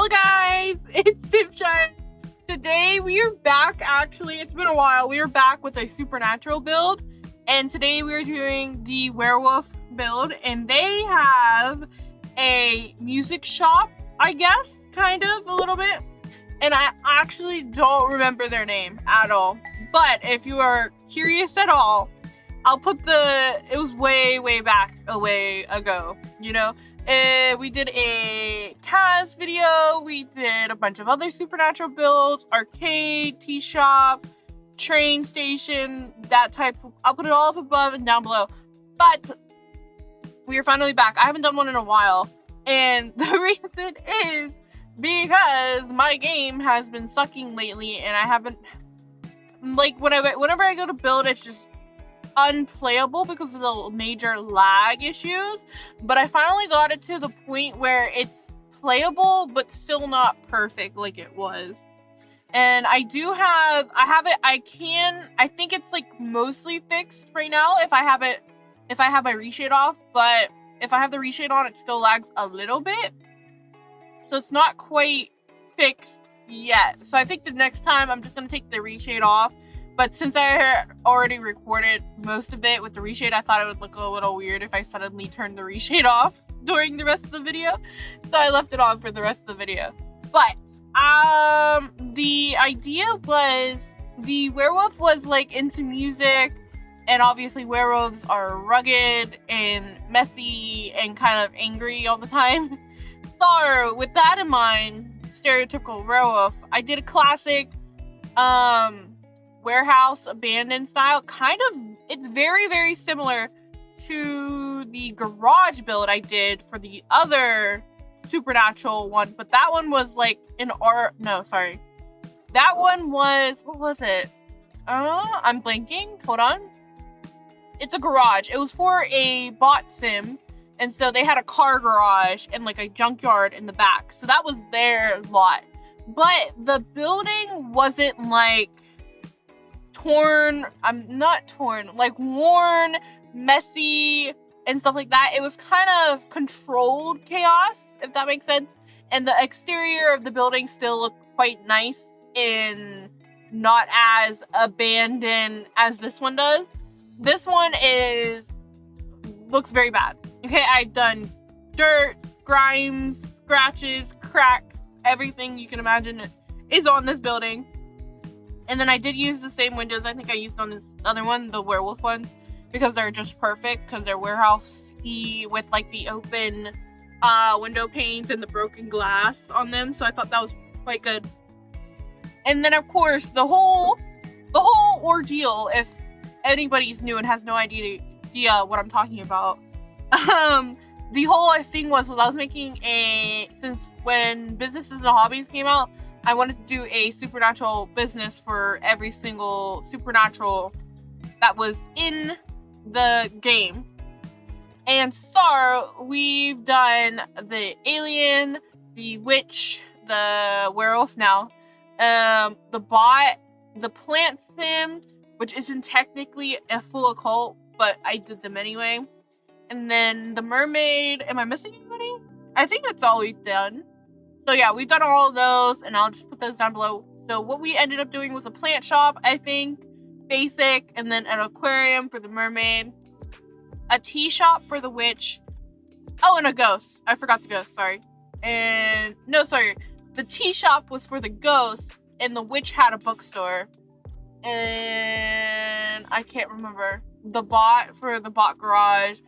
Hello guys, it's Simshine. Today we are back, actually, it's been a while. We are back with a supernatural build, and today we are doing the werewolf build, and they have a music shop, I guess, kind of, a little bit, and I actually don't remember their name at all, but if you are curious at all, I'll put it was way back, a way ago, you know? We did a cast video, we did a bunch of other supernatural builds, arcade, tea shop, train station, that type. I'll put it all up above and down below. But we are finally back. I haven't done one in a while, and the reason is because my game has been sucking lately, and I haven't, like, whenever I go to build, it's just unplayable because of the major lag issues. But I finally got it to the point where it's playable but still not perfect like it was. And I think it's like mostly fixed right now if I have my reshade off, but if I have the reshade on, it still lags a little bit, so it's not quite fixed yet. So I think the next time I'm just gonna take the reshade off. But since I had already recorded most of it with the reshade, I thought it would look a little weird if I suddenly turned the reshade off during the rest of the video. So I left it on for the rest of the video. But, the idea was, the werewolf was, like, into music, and obviously werewolves are rugged and messy and kind of angry all the time. So, with that in mind, stereotypical werewolf, I did a classic, warehouse abandoned style. It's very similar to the garage build I did for the other supernatural one, but that one was like that one was, what was it? I'm blanking, hold on. It's a garage. It was for a bot sim, and so they had a car garage and like a junkyard in the back, so that was their lot. But the building wasn't like worn, messy, and stuff like that. It was kind of controlled chaos, if that makes sense. And the exterior of the building still looked quite nice and not as abandoned as this one does. This one looks very bad. Okay, I've done dirt, grimes, scratches, cracks, everything you can imagine is on this building. And then I did use the same windows I think I used on this other one, the werewolf ones, because they're just perfect, because they're warehouse-y with like the open window panes and the broken glass on them, so I thought that was quite good. And then of course the whole ordeal, if anybody's new and has no idea what I'm talking about, the whole thing was I was making since when Businesses and Hobbies came out, I wanted to do a supernatural business for every single supernatural that was in the game. And so we've done the alien, the witch, the werewolf now, the bot, the plant sim, which isn't technically a full occult, but I did them anyway. And then the mermaid. Am I missing anybody? I think that's all we've done. So yeah, we've done all of those, and I'll just put those down below. So what we ended up doing was a plant shop, I think, basic, and then an aquarium for the mermaid, a tea shop for the witch, oh, and a ghost. I forgot the ghost, sorry. And, no, sorry, the tea shop was for the ghost, and the witch had a bookstore, and I can't remember. The bot for the bot garage,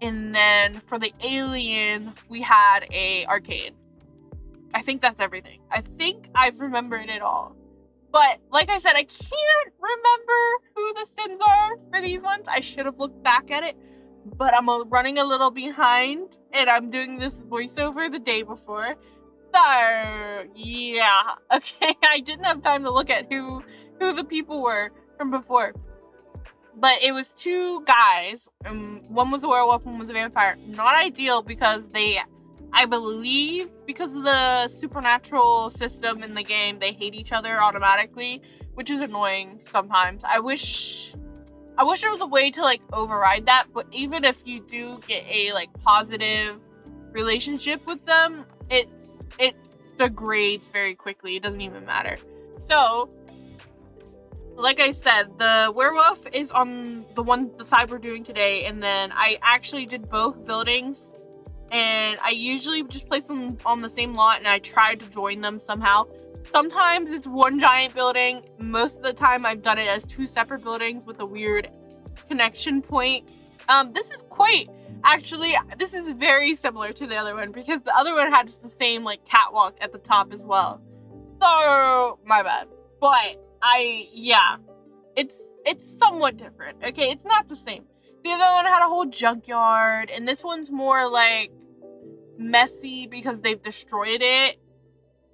and then for the alien, we had a arcade. I think that's everything. I think I've remembered it all. But, like I said, I can't remember who the Sims are for these ones. I should have looked back at it. But I'm running a little behind. And I'm doing this voiceover the day before. So, yeah. Okay, I didn't have time to look at who the people were from before. But it was two guys. One was a werewolf, one was a vampire. Not ideal because I believe because of the supernatural system in the game, they hate each other automatically, which is annoying sometimes. I wish there was a way to like override that, but even if you do get a like positive relationship with them, it degrades very quickly. It doesn't even matter. So, like I said, the werewolf is on the side we're doing today, and then I actually did both buildings, and I usually just place them on the same lot, and I try to join them somehow. Sometimes it's one giant building. Most of the time I've done it as two separate buildings with a weird connection point. This is very similar to the other one, because the other one had just the same like catwalk at the top as well. So my bad. But it's somewhat different. Okay, it's not the same. The other one had a whole junkyard, and this one's more like messy because they've destroyed it,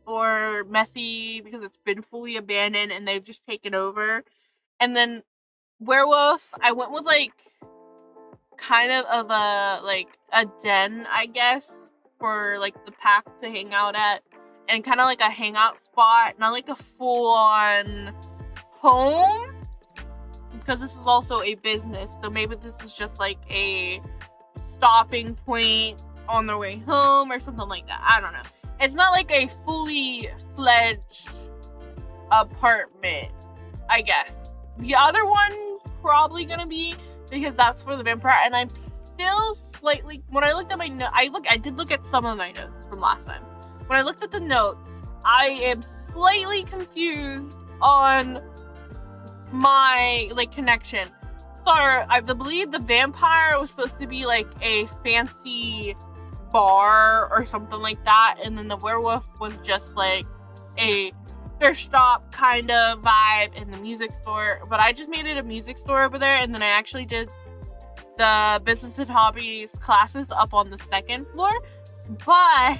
or messy because it's been fully abandoned and they've just taken over. And then werewolf, I went with like kind of a den, I guess, for like the pack to hang out at, and kind of like a hangout spot, not like a full-on home, because this is also a business, so maybe this is just like a stopping point on their way home or something like that. I don't know. It's not like a fully fledged apartment, I guess. The other one's probably gonna be, because that's for the vampire, and I'm still slightly, when I looked at my notes, I did look at some of my notes from last time. When I looked at the notes, I am slightly confused on my like connection. So I believe the vampire was supposed to be like a fancy bar or something like that, and then the werewolf was just like a thrift shop kind of vibe in the music store. But I just made it a music store over there, and then I actually did the business and hobbies classes up on the second floor. But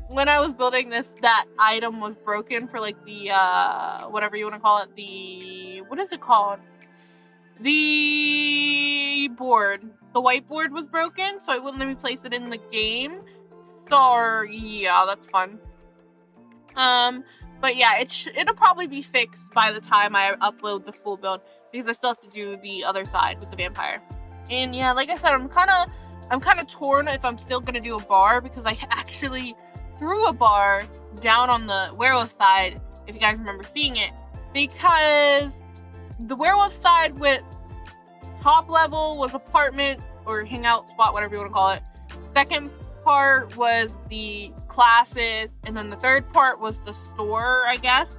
when I was building this, that item was broken for like the whatever you want to call it, the, what is it called, the board, the whiteboard was broken, so it wouldn't let me place it in the game. So yeah, that's fun. But yeah, it'll probably be fixed by the time I upload the full build, because I still have to do the other side with the vampire. And yeah, like I said, I'm kind of torn if I'm still gonna do a bar, because I actually threw a bar down on the werewolf side, if you guys remember seeing it, because the werewolf side with top level was apartment or hangout spot, whatever you want to call it. Second part was the classes, and then the third part was the store, I guess.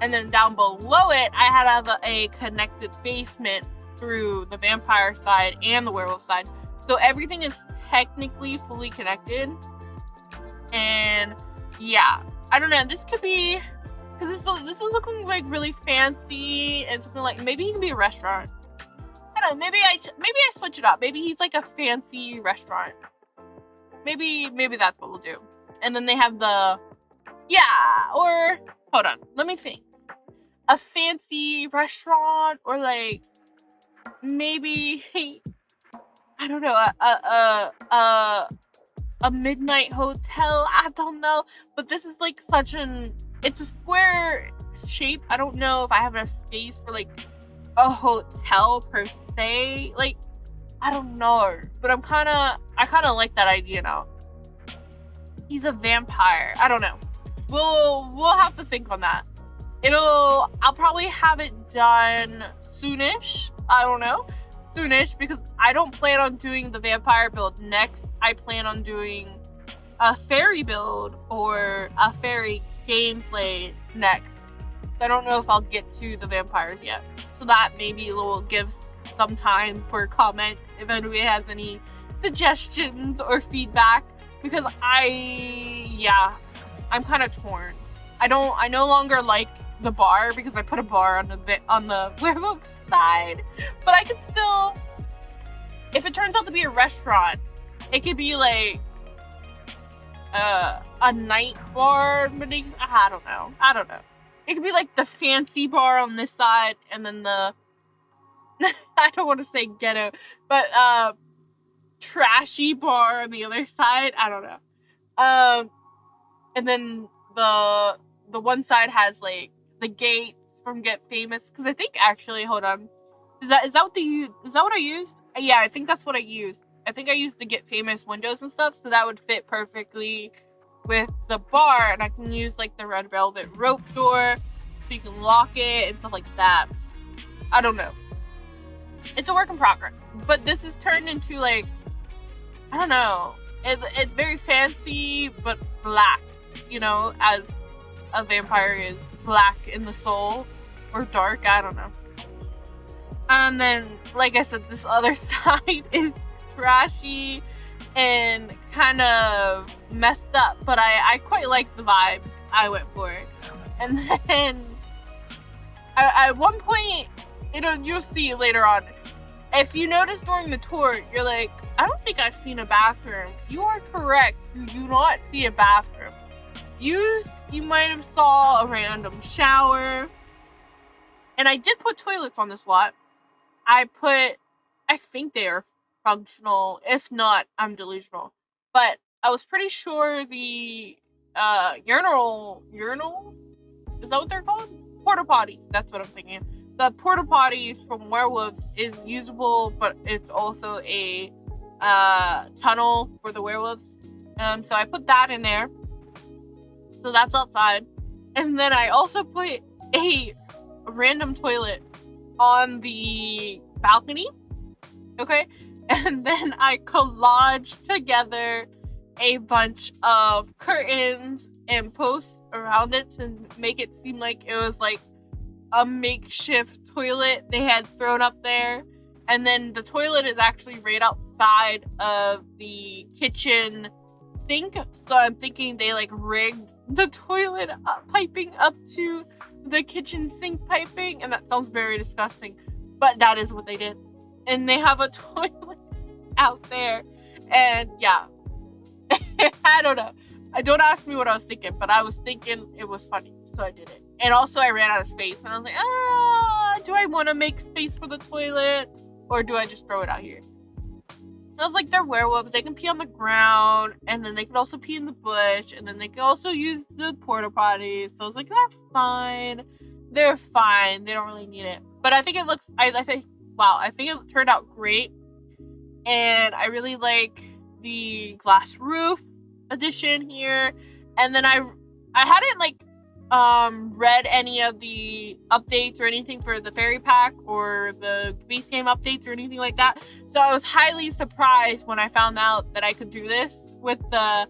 And then down below it, I had a connected basement through the vampire side and the werewolf side. So everything is technically fully connected. And yeah, I don't know. This could be, because this is looking like really fancy and something like, maybe he can be a restaurant. I don't know. Maybe I switch it up. Maybe he's like a fancy restaurant. Maybe that's what we'll do. And then they have or hold on, let me think. A fancy restaurant, or like maybe I don't know, a midnight hotel. I don't know, but this is like it's a square shape. I don't know if I have enough space for like a hotel per se. Like, I don't know, but I kind of like that idea now. He's a vampire. I don't know. We'll have to think on that. I'll probably have it done soonish. I don't know. Soonish, because I don't plan on doing the vampire build next. I plan on doing a fairy build or a fairy gameplay next. I don't know if I'll get to the vampires yet. So that maybe will give some time for comments if anybody has any suggestions or feedback, because I'm kind of torn. I no longer like the bar, because I put a bar on the werewolf side, but I could still, if it turns out to be a restaurant, it could be like a night bar. I don't know. It could be like the fancy bar on this side, and then the I don't want to say ghetto, but trashy bar on the other side. I don't know. And then the one side has like the gates from Get Famous, because I think actually, hold on, is that what I used? Yeah, I think that's what I used. I think I used the Get Famous windows and stuff, so that would fit perfectly with the bar, and I can use like the red velvet rope door so you can lock it and stuff like that. I don't know. It's a work in progress, but this is turned into like, I don't know. It's very fancy but black, you know, as a vampire is black in the soul or dark. I don't know. And then, like I said, this other side is trashy and kind of messed up, but I quite like the vibes I went for. And then at one point, you'll see later on, if you notice during the tour, you're like, I don't think I've seen a bathroom. You are correct. You do not see a bathroom. You might have saw a random shower. And I did put toilets on this lot. I think they are functional. If not, I'm delusional. But I was pretty sure the urinal, is that what they're called? Porta potties. That's what I'm thinking. The porta potties from werewolves is usable, but it's also a tunnel for the werewolves. So I put that in there. So that's outside. And then I also put a random toilet on the balcony. Okay? And then I collaged together a bunch of curtains and posts around it to make it seem like it was like a makeshift toilet they had thrown up there. And then the toilet is actually right outside of the kitchen sink. So I'm thinking they like rigged the toilet piping up to the kitchen sink piping. And that sounds very disgusting, but that is what they did. And they have a toilet out there. And yeah, I don't know. Don't ask me what I was thinking, but I was thinking it was funny, so I did it. And also I ran out of space, and I was like, do I want to make space for the toilet, or do I just throw it out here? I was like, they're werewolves, they can pee on the ground, and then they can also pee in the bush, and then they can also use the porta potty. So I was like, they're fine, they don't really need it. But I think it looks, I think it turned out great, and I really like the glass roof addition here. And then I hadn't like read any of the updates or anything for the fairy pack or the base game updates or anything like that, so I was highly surprised when I found out that I could do this with the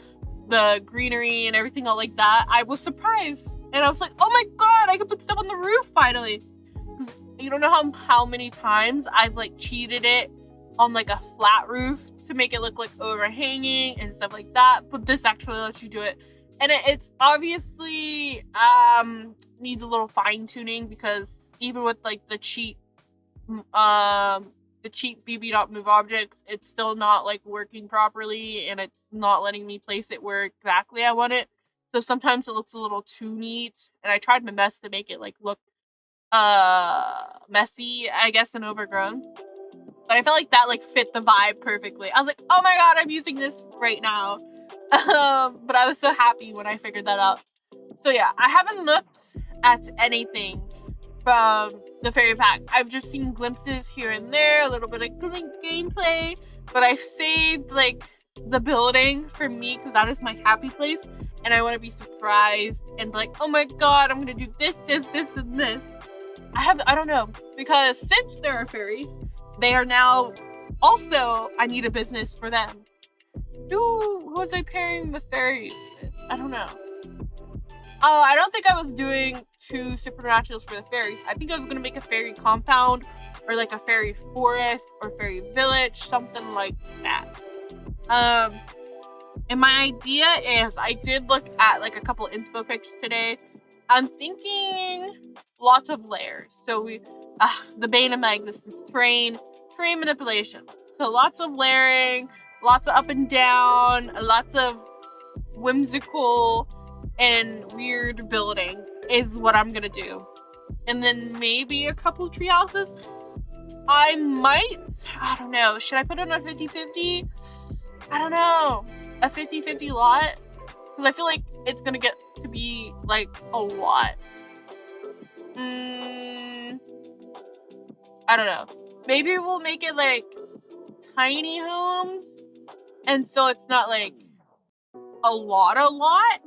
greenery and everything all like that. I was surprised, and I was like, oh my god, I could put stuff on the roof finally. Because you don't know how many times I've like cheated it on like a flat roof to make it look like overhanging and stuff like that, but this actually lets you do it. And it's obviously needs a little fine tuning, because even with like the cheap BB.move objects, it's still not like working properly, and it's not letting me place it where exactly I want it. So sometimes it looks a little too neat, and I tried my best to make it like look messy, I guess, and overgrown. But I felt like that like fit the vibe perfectly. I was like, oh my god, I'm using this right now. But I was so happy when I figured that out. So yeah, I haven't looked at anything from the fairy pack. I've just seen glimpses here and there, a little bit of gameplay, but I've saved like the building for me, because that is my happy place, and I want to be surprised and be like, oh my god, I'm gonna do this, and this. I don't know, because since there are fairies, they are now also, I need a business for them. Who was I pairing the fairies with? I don't know. Oh, I don't think I was doing 2 supernaturals for the fairies. I think I was gonna make a fairy compound, or like a fairy forest, or fairy village, something like that. And my idea is, I did look at like a couple inspo pics today. I'm thinking lots of layers. So the bane of my existence, terrain manipulation. So lots of layering, lots of up and down, lots of whimsical and weird buildings is what I'm gonna do. And then maybe a couple tree houses. I don't know, should I put it on a 50-50? I don't know. A 50-50 lot? Because I feel like it's gonna get to be like a lot. I don't know. Maybe we'll make it like tiny homes, and so it's not like a lot,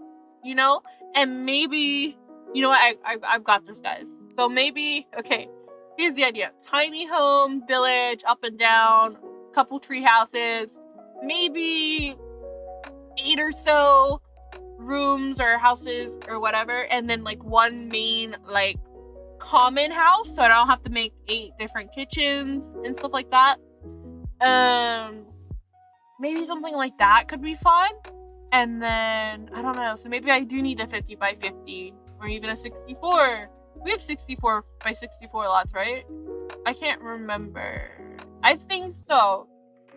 you know? And maybe, you know what, I've got this, guys. So maybe, okay, here's the idea. Tiny home, village, up and down, couple tree houses, maybe 8 or so rooms or houses or whatever, and then like one main like common house, so I don't have to make 8 different kitchens and stuff like that. Maybe something like that could be fun. And then I don't know, so maybe I do need a 50 by 50 or even a 64. We have 64 by 64 lots, right? I can't remember. I think so.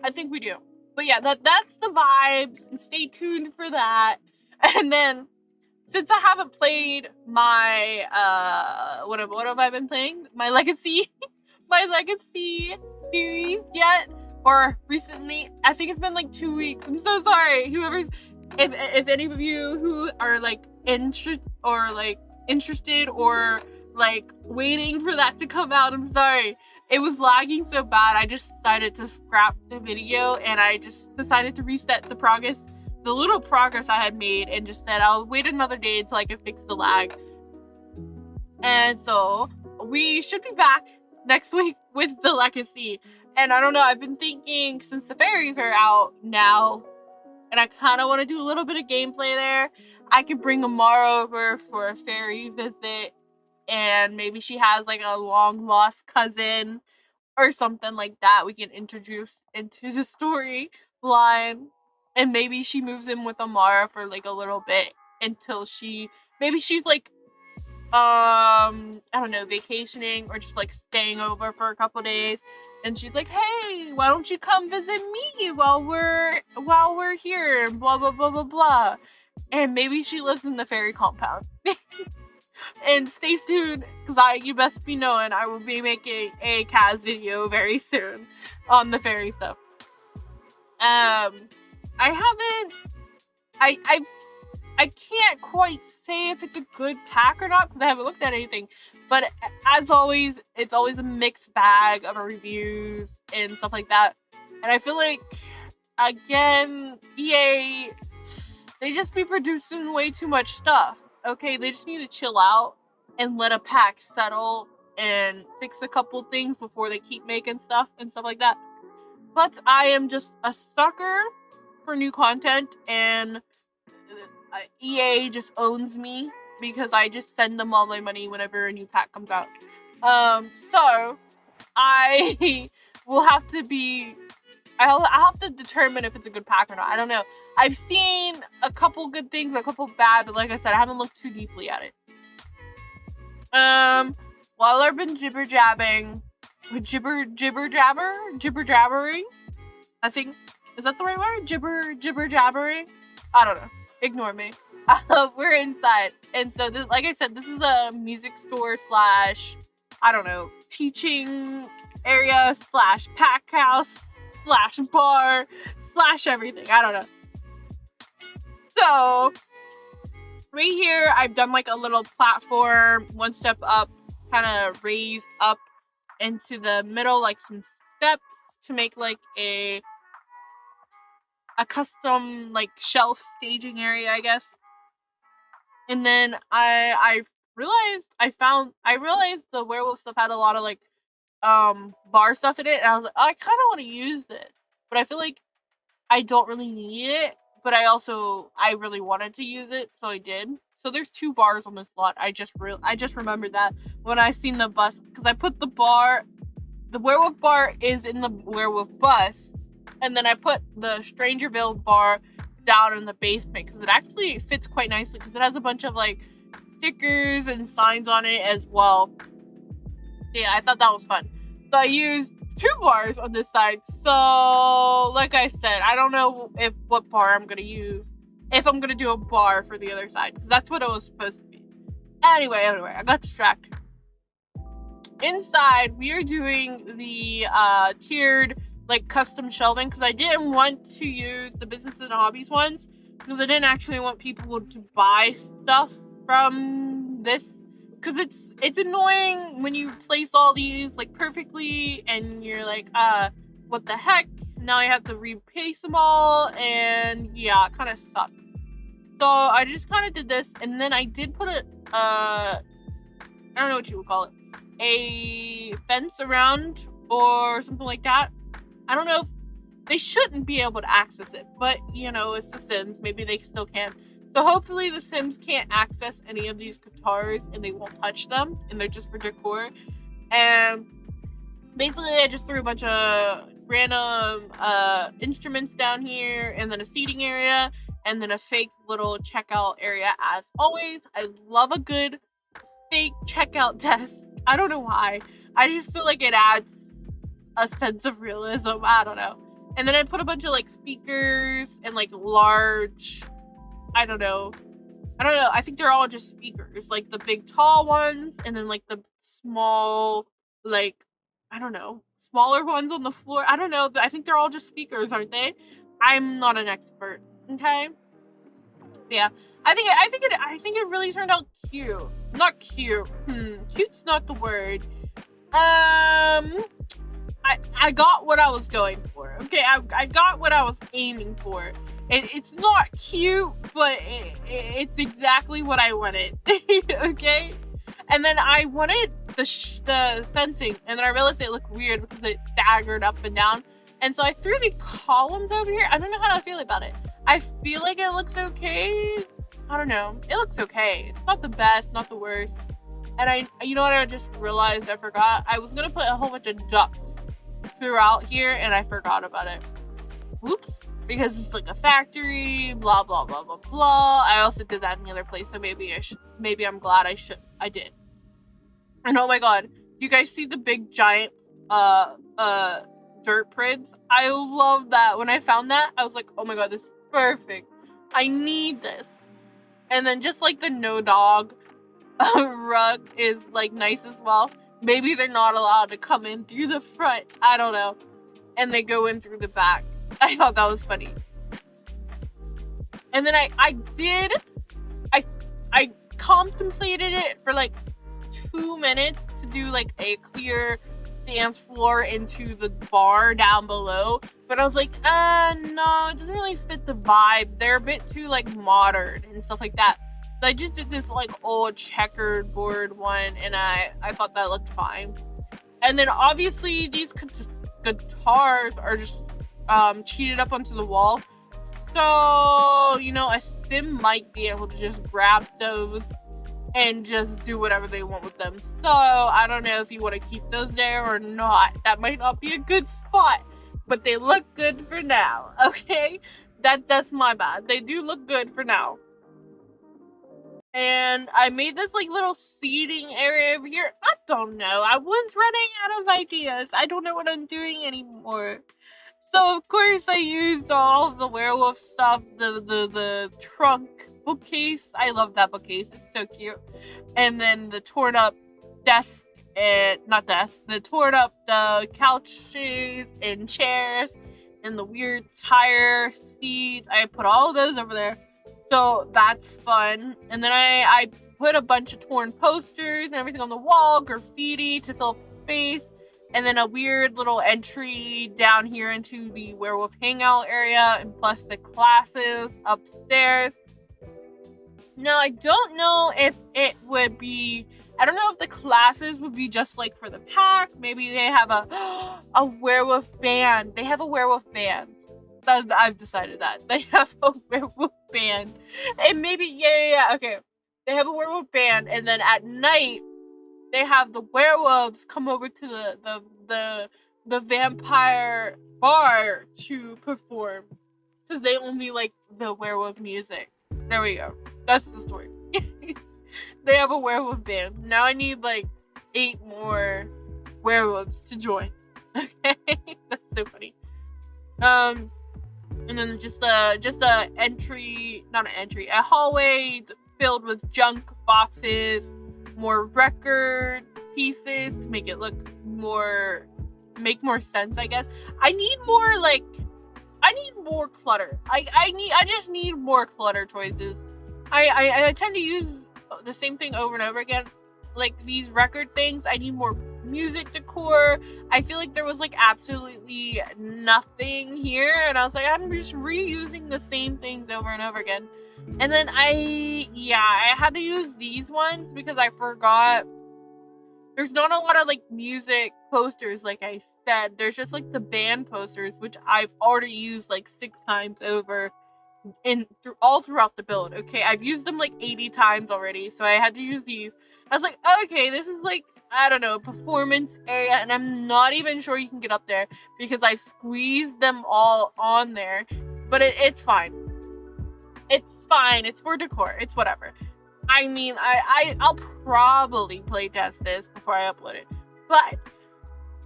I think we do. But yeah, that's the vibes, and stay tuned for that. And then, since I haven't played my, what have I been playing? My Legacy, my Legacy series yet, or recently. I think it's been like 2 weeks. I'm so sorry. Whoever's, if any of you who are like interested or like waiting for that to come out, I'm sorry. It was lagging so bad, I just decided to scrap the video, and I just decided to reset the little progress I had made, and just said I'll wait another day until I can fix the lag. And so we should be back next week with the Legacy. And I don't know, I've been thinking, since the fairies are out now, and I kind of want to do a little bit of gameplay there, I could bring Amara over for a fairy visit, and maybe she has like a long lost cousin or something like that we can introduce into the storyline. And maybe she moves in with Amara for like a little bit until maybe she's like, I don't know, vacationing or just like staying over for a couple days, and she's like, hey, why don't you come visit me while we're here, blah blah blah blah blah. And maybe she lives in the fairy compound. And stay tuned, because you best be knowing I will be making a Kaz video very soon on the fairy stuff. I can't quite say if it's a good pack or not, because I haven't looked at anything. But as always, it's always a mixed bag of reviews and stuff like that. And I feel like, again, EA, they just be producing way too much stuff. Okay, they just need to chill out and let a pack settle and fix a couple things before they keep making stuff and stuff like that. But I am just a sucker for new content, and EA just owns me because I just send them all my money whenever a new pack comes out. So I will have to I'll have to determine if it's a good pack or not. I don't know. I've seen a couple good things, a couple bad, but like I said, I haven't looked too deeply at it. While I've been jibber-jabbering, I think, is that the right word? Jibber-jabbering? I don't know. Ignore me. We're inside. And so, this, like I said, this is a music store / I don't know, teaching area / pack house / bar / everything. I don't know. So, right here, I've done like a little platform, one step up, kind of raised up into the middle, like some steps to make like a custom like shelf staging area, I guess. And then I realized the werewolf stuff had a lot of like bar stuff in it, and I was like, oh, I kind of want to use this, but I feel like I don't really need it, but I really wanted to use it, so I did. So there's 2 bars on this lot. I just remembered that when I seen the bus, because I put the werewolf bar is in the werewolf bus, and then I put the Strangerville bar down in the basement, because it actually fits quite nicely, because it has a bunch of like stickers and signs on it as well. Yeah, I thought that was fun. So I used 2 bars on this side. So, like I said, I don't know what bar I'm gonna use. If I'm gonna do a bar for the other side, because that's what it was supposed to be. Anyway, I got distracted. Inside, we are doing the tiered, like, custom shelving, because I didn't want to use the business and hobbies ones, because I didn't actually want people to buy stuff from this. Because it's annoying when you place all these, like, perfectly, and you're like, what the heck? Now I have to replace them all, and yeah, it kind of sucks. So I just kind of did this, and then I did put I don't know what you would call it, a fence around or something like that. I don't know if they shouldn't be able to access it, but you know, it's The Sims. Maybe they still can. So hopefully the Sims can't access any of these guitars and they won't touch them, and they're just for decor. And basically I just threw a bunch of random instruments down here, and then a seating area, and then a fake little checkout area as always. I love a good fake checkout desk. I don't know why. I just feel like it adds a sense of realism. I don't know. And then I put a bunch of like speakers and like large, I don't know. I think they're all just speakers. Like the big tall ones, and then like the small, like, I don't know, smaller ones on the floor. I don't know. I think they're all just speakers, aren't they? I'm not an expert. Okay. Yeah. I think it really turned out cute. Not cute. Cute's not the word. I got what I was going for. Okay, I got what I was aiming for. It's not cute, but it's exactly what I wanted. Okay? And then I wanted the fencing, and then I realized it looked weird because it staggered up and down. And so I threw the columns over here. I don't know how to feel about it. I feel like it looks okay. I don't know. It looks okay. It's not the best, not the worst. And you know what I just realized I forgot? I was gonna put a whole bunch of ducks throughout here, and I forgot about it. Whoops. Because it's like a factory, blah, blah, blah, blah, blah. I also did that in the other place, so maybe I'm glad I did. And oh my god, you guys see the big giant, dirt prints? I love that. When I found that, I was like, oh my god, this is perfect. I need this. And then just like the no dog rug is like nice as well. Maybe they're not allowed to come in through the front. I don't know. And they go in through the back. I thought that was funny. And then I contemplated it for like 2 minutes to do like a clear dance floor into the bar down below. But I was like, no, it doesn't really fit the vibe. They're a bit too like modern and stuff like that. So I just did this like old checkered board one, and I thought that looked fine. And then obviously these guitars are just cheated up onto the wall. So, you know, a Sim might be able to just grab those and just do whatever they want with them. So, I don't know if you want to keep those there or not. That might not be a good spot, but they look good for now, okay? That's my bad. They do look good for now. And I made this like little seating area over here. I don't know. I was running out of ideas. I don't know what I'm doing anymore. So of course I used all of the werewolf stuff, the trunk bookcase. I love that bookcase. It's so cute. And then the torn up desk, the torn up the couches and chairs and the weird tire seats. I put all of those over there. So that's fun. And then I put a bunch of torn posters and everything on the wall, graffiti to fill up space. And then a weird little entry down here into the werewolf hangout area, and plus the classes upstairs. Now, I don't know if it would be, I don't know if the classes would be just like for the pack. Maybe they have a werewolf band. They have a werewolf band. I've decided that. They have a werewolf band. And maybe, yeah, okay. They have a werewolf band, and then at night, they have the werewolves come over to the vampire bar to perform, because they only like the werewolf music. There we go. That's the story. They have a werewolf band. Now I need like 8 more werewolves to join. Okay, that's so funny. And then just a entry, not an entry, a hallway filled with junk boxes. More record pieces to make it look make more sense, I guess. I need more clutter. I just need more clutter choices. I tend to use the same thing over and over again. Like these record things, I need more music decor. I feel like there was like absolutely nothing here, and I was like, I'm just reusing the same things over and over again. And then I had to use these ones because I forgot there's not a lot of like music posters, like I said. There's just like the band posters, which I've already used like 6 times over all throughout the build. Okay, I've used them like 80 times already, so I had to use these. I was like, okay, this is like, I don't know, performance area, and I'm not even sure you can get up there because I squeezed them all on there. But it's fine. It's fine. It's for decor. It's whatever. I mean, I'll probably playtest this before I upload it, but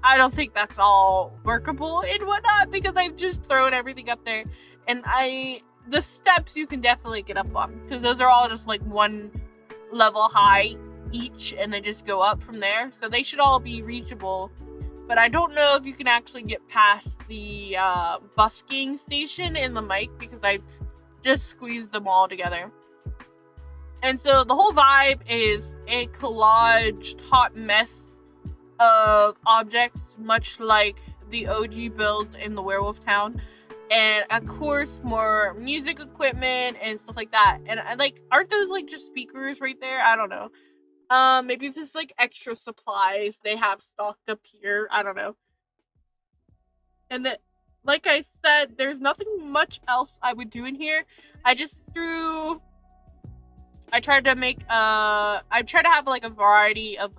I don't think that's all workable and whatnot because I've just thrown everything up there, and the steps you can definitely get up on because those are all just like 1 level high each, and they just go up from there, so they should all be reachable. But I don't know if you can actually get past the busking station in the mic because I've just squeezed them all together. And so the whole vibe is a collaged hot mess of objects, much like the OG builds in the Werewolf Town. And of course, more music equipment and stuff like that. And I like, aren't those like just speakers right there? I don't know. Maybe this is like extra supplies they have stocked up here. I don't know. And then, like I said, there's nothing much else I would do in here. I tried to have like a variety of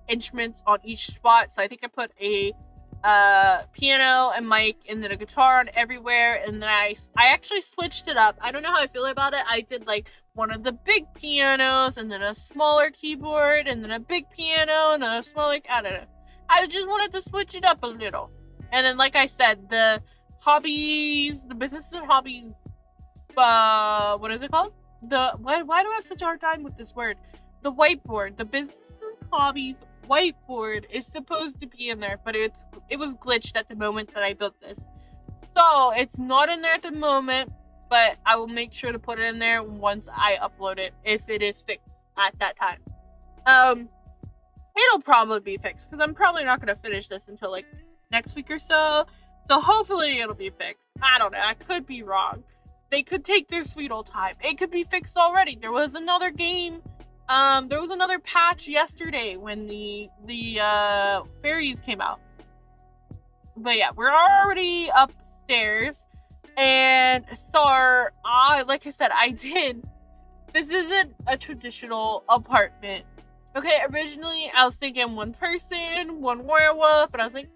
instruments on each spot. So I think I put a piano and mic and then a guitar on everywhere, and then I actually switched it up. I don't know how I feel about it. I did like one of the big pianos and then a smaller keyboard and then a big piano and a smaller, I don't know. I just wanted to switch it up a little. And then, like I said, the businesses and hobbies, what is it called? Why do I have such a hard time with this word? The whiteboard, the business and hobbies whiteboard is supposed to be in there, but it was glitched at the moment that I built this. So it's not in there at the moment, but I will make sure to put it in there once I upload it, if it is fixed at that time. It'll probably be fixed, because I'm probably not going to finish this until like next week or so. So hopefully it'll be fixed. I don't know, I could be wrong. They could take their sweet old time. It could be fixed already. There was another game, there was another patch yesterday when the fairies came out. But yeah, we're already upstairs. And so, like I said, this isn't a traditional apartment. Okay, originally I was thinking 1 person, 1 werewolf, but I was like,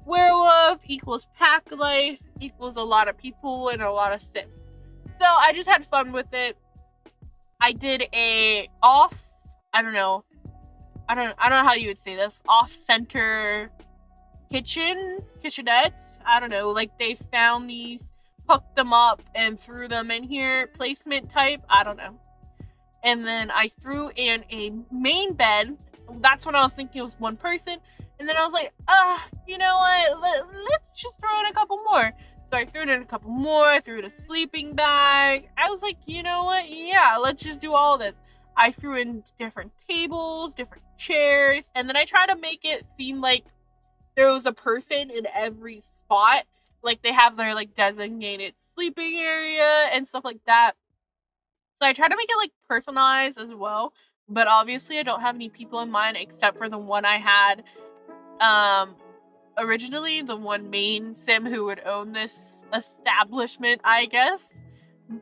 werewolf equals pack life, equals a lot of people and a lot of sims. So I just had fun with it. I did a I don't know how you would say this, off-center kitchenette. I don't know, like they found these, hooked them up and threw them in here, placement type, I don't know. And then I threw in a main bed. That's when I was thinking it was 1 person. And then I was like, you know what? Let's just throw in a couple more. So I threw in a couple more. I threw in a sleeping bag. I was like, you know what? Yeah, let's just do all this. I threw in different tables, different chairs. And then I tried to make it seem like there was a person in every spot. Like they have their like designated sleeping area and stuff like that. So I tried to make it like personalized as well, but obviously I don't have any people in mind except for the one I had originally, the one main sim who would own this establishment, I guess.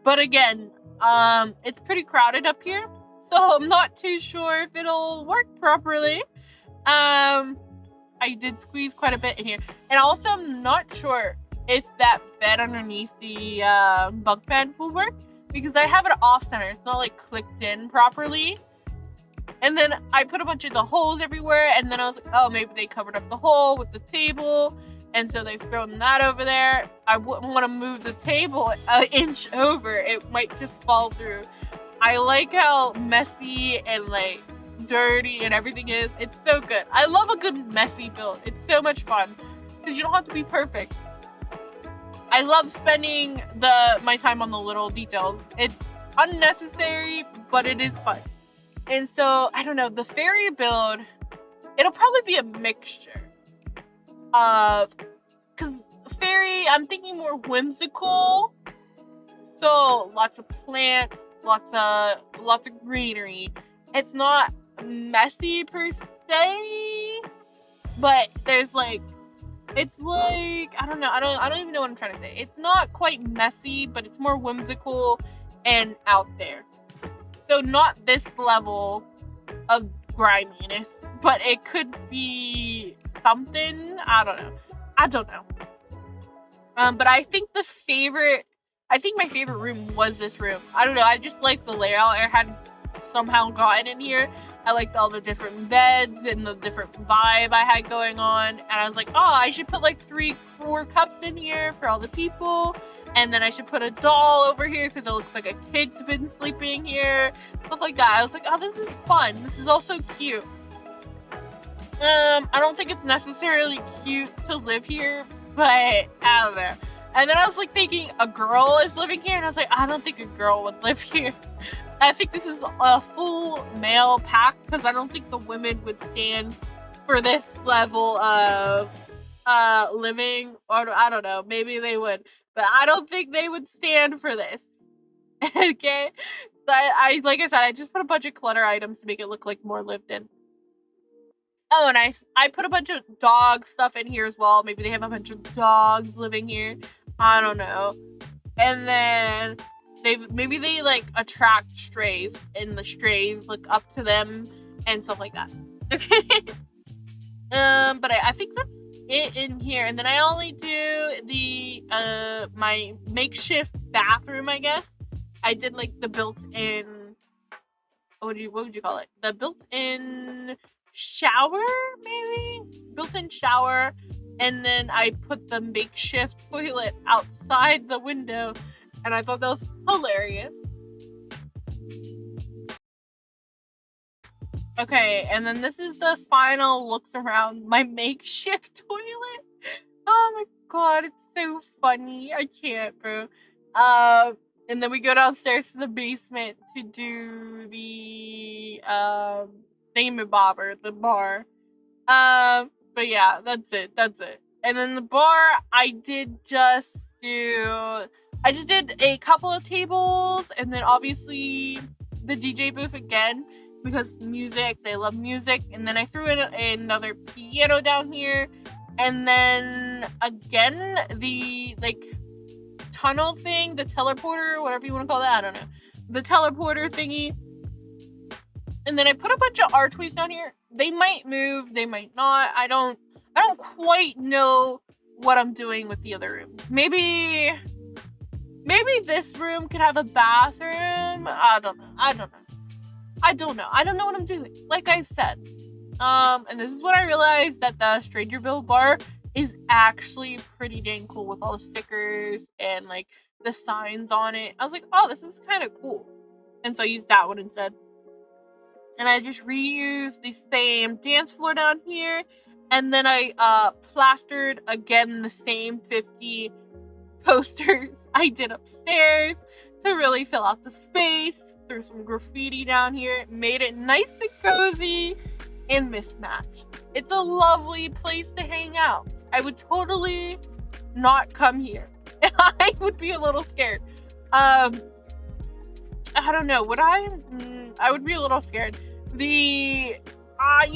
But again, it's pretty crowded up here, so I'm not too sure if it'll work properly. I did squeeze quite a bit in here, and also I'm not sure if that bed underneath the bunk bed will work, because I have it off-center. It's not like clicked in properly. And then I put a bunch of the holes everywhere, and then I was like, oh, maybe they covered up the hole with the table, and so they've thrown that over there. I wouldn't want to move the table an inch over. It might just fall through. I like how messy and like dirty and everything is. It's so good. I love a good messy build. It's so much fun because you don't have to be perfect. I love spending my time on the little details. It's unnecessary, but it is fun. And so, I don't know, the fairy build, it'll probably be a mixture of, because fairy, I'm thinking more whimsical. So lots of plants, lots of greenery. It's not messy per se, but there's like, it's like, I don't know, I don't even know what I'm trying to say. It's not quite messy, but it's more whimsical and out there. So not this level of griminess, but it could be something. I don't know. But I think my favorite room was this room. I don't know, I just like the layout I had somehow gotten in here. I liked all the different beds and the different vibe I had going on. And I was like, oh, I should put like 3-4 cups in here for all the people. And then I should put a doll over here because it looks like a kid's been sleeping here. Stuff like that. I was like, oh, this is fun. This is also cute. I don't think it's necessarily cute to live here, but I don't know. And then I was like thinking a girl is living here, and I was like, I don't think a girl would live here. I think this is a full male pack because I don't think the women would stand for this level of living. Or I don't know, maybe they would, but I don't think they would stand for this. Okay, so I like I said, I just put a bunch of clutter items to make it look like more lived in. Oh, and I put a bunch of dog stuff in here as well. Maybe they have a bunch of dogs living here. I don't know. And then maybe they like attract strays, and the strays look up to them and stuff like that. Okay. But I think that's it in here. And then I only do the my makeshift bathroom, I guess. I did like the built-in, what would you call it? The built-in shower, maybe? Built-in shower. And then I put the makeshift toilet outside the window. And I thought that was hilarious. Okay, and then this is the final looks around my makeshift toilet. Oh my god, it's so funny. I can't, bro. And then we go downstairs to the basement to do the thingamabobber, the bar. But yeah, that's it. And then the bar, I just did a couple of tables, and then obviously the DJ booth again, because music, they love music. And then I threw in another piano down here, and then again the like tunnel thing, the teleporter, whatever you want to call that, I don't know, the teleporter thingy. And then I put a bunch of art toys down here. They might move, they might not. I don't quite know what I'm doing with the other rooms. Maybe this room could have a bathroom. I don't know. I don't know what I'm doing. Like I said. And this is when I realized that the Strangerville bar is actually pretty dang cool with all the stickers and like the signs on it. I was like, oh, this is kind of cool. And so I used that one instead. And I just reused the same dance floor down here. And then I plastered again the same 50 posters I did upstairs to really fill out the space. Threw some graffiti down here. Made it nice and cozy and mismatched. It's a lovely place to hang out. I would totally not come here. I would be a little scared. I don't know. Would I? I would be a little scared. You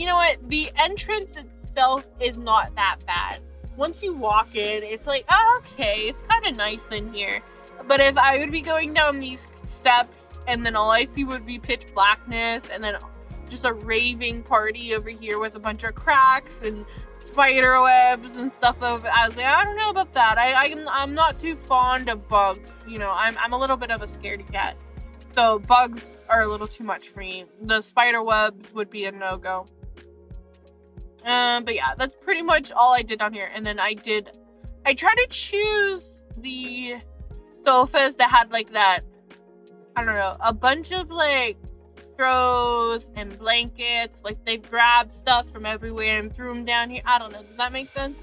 know what? The entrance itself is not that bad. Once you walk in, it's like, oh, okay, it's kind of nice in here. But if I would be going down these steps and then all I see would be pitch blackness and then just a raving party over here with a bunch of cracks and spider webs and stuff over, I was like, I don't know about that. I'm not too fond of bugs. You know, I'm a little bit of a scaredy cat. So bugs are a little too much for me. The spider webs would be a no-go. But yeah, that's pretty much all I did down here. And then I tried to choose the sofas that had like that, I don't know, a bunch of like throws and blankets. Like they grabbed stuff from everywhere and threw them down here. I don't know. Does that make sense?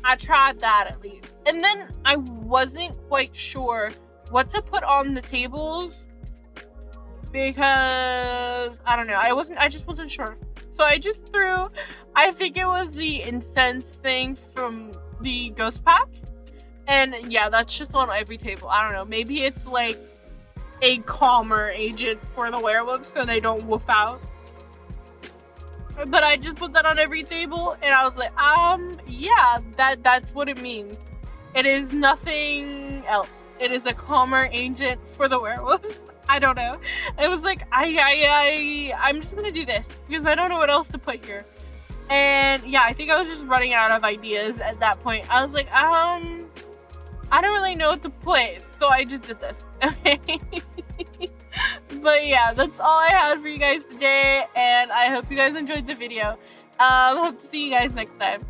I tried that at least. And then I wasn't quite sure what to put on the tables because I don't know. I just wasn't sure. So I just threw, I think it was the incense thing from the ghost pack. And yeah, that's just on every table. I don't know. Maybe it's like a calmer agent for the werewolves so they don't woof out. But I just put that on every table and I was like, yeah, that's what it means. It is nothing else. It is a calmer agent for the werewolves. I don't know. It was like, I'm just gonna do this because I don't know what else to put here. And yeah, I think I was just running out of ideas at that point. I was like, I don't really know what to put, so I just did this. Okay. But yeah, that's all I had for you guys today, and I hope you guys enjoyed the video. Hope to see you guys next time.